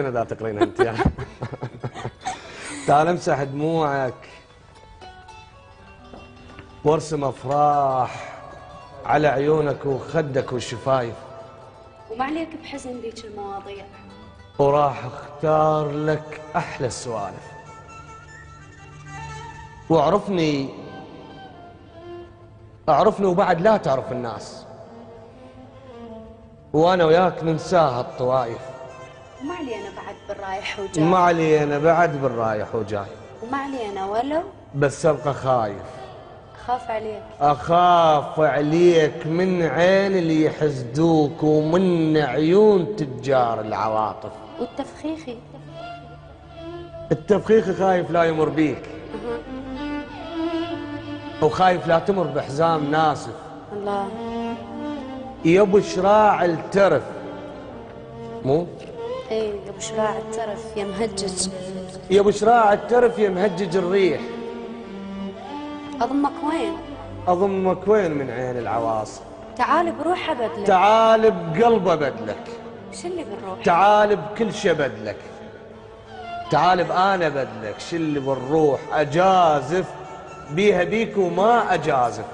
اذا تقرين انت يعني. تعال امسح دموعك وارسم افراح على عيونك وخدك والشفايف، وما عليك بحزن ذيك المواضيع، وراح اختار لك احلى السوالف. واعرفني وبعد لا تعرف الناس، وانا وياك ننساها الطوايف. وما علينا بعد بالرايح وجاي، ما علينا بعد بالرايح وجاي، وما علينا ولو بس ابقى خايف. اخاف عليك، اخاف عليك من عين اللي يحسدوك ومن عيون تجار العواطف. والتفخيخي التفخيخ خايف لا يمر بيك، وخايف لا تمر بحزام ناسف. الله يا ابو شراع الترف، مو اي يا ابو شراع الترف يا مهجج، يا ابو شراع الترف يا مهجج الريح. اضمك وين؟ اضمك وين من عين العواصف؟ تعال بروح ابدلك، تعال بقلب ابدلك، شو اللي بالروح؟ تعال بكل شي بدلك، تعال بانا بدلك، شو اللي بالروح اجازف بيها بيك وما اجازف.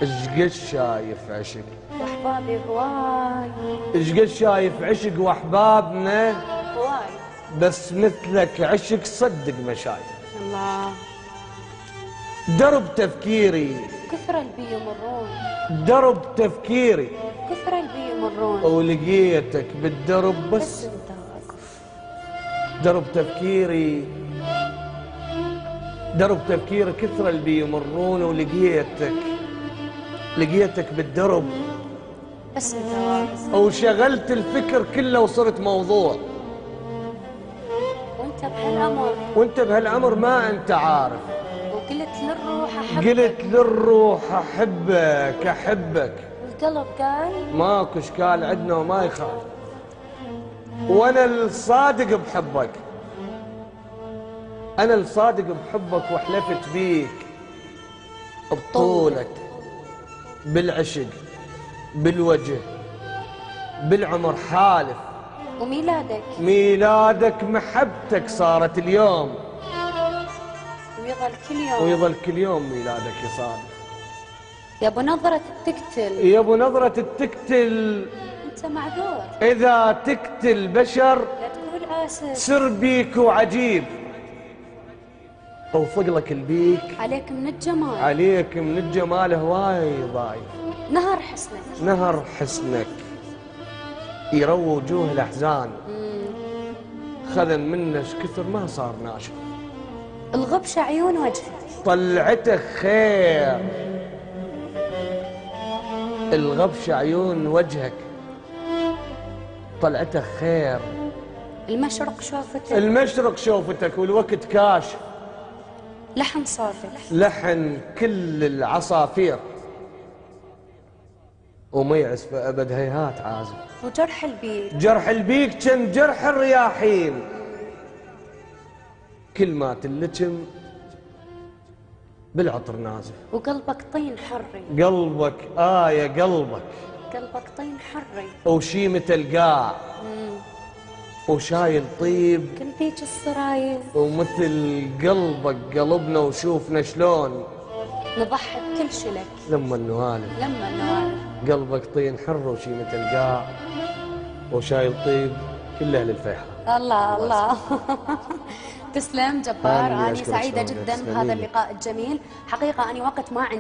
ايش قد شايف عشق واحبابي هواي، ايش قد شايف عشق واحبابنا هواي، بس مثلك عشق صدق ما شايف. الله درب تفكيري كثر البي يمرون، درب تفكيري كثر البي يمرون، ولقيتك بالدرب بس بس. انت واقف. درب تفكيري درب تفكيري كثر اللي بيمرون، لقيتك بالدرب بس انت واقف، وشغلت الفكر كله وصرت موضوع. وانت بهالامر ما انت عارف، وقلت للروح احبك، قلت للروح احبك والقلب قال ماكو اشكال عندنا وما يخالف. وانا الصادق بحبك، انا الصادق بحبك وحلفت بيك بطولك بالعشق بالوجه بالعمر حالف. ميلادك محبتك صارت اليوم، ويظل كل يوم ميلادك يصادف. يا ابو نظرة تقتل، يا ابو نظرة تقتل، انت معذور اذا تقتل بشر لا تقول اسف، سر بيك وعجيب. وفقلك البيك عليك من الجمال، عليك من الجمال هواي ضايف. نهر حسنك، نهر حسنك يروى وجوه الاحزان، خذن منك كثر ما صار ناشف. الغبش عيون وجهك، طلعتك خير، الغبش عيون وجهك طلعتك خير. المشرق شوفتك، المشرق شوفتك والوقت كاشف، لحن صوتك، لحن كل العصافير، وما يعزف ابد هيهات عازم. وجرح البيك، جرح البيك كان جرح الرياحين، كل ما تلتم بالعطر نازف. وقلبك طين حري، قلبك يا قلبك طين حري، وشيمة القاع وشايل طيب كل ذيك السرايل، ومثل قلبك قلبنا وشوفنا شلون نضحي بكل شي لك لما نوالف. قلبك طين حر وشيمة القاع وشايل طيب كل اهل الفيحاء. الله تسلم جبار. أنا سعيدة جدا بهذا اللقاء الجميل. حقيقة أنا وقت ما عندي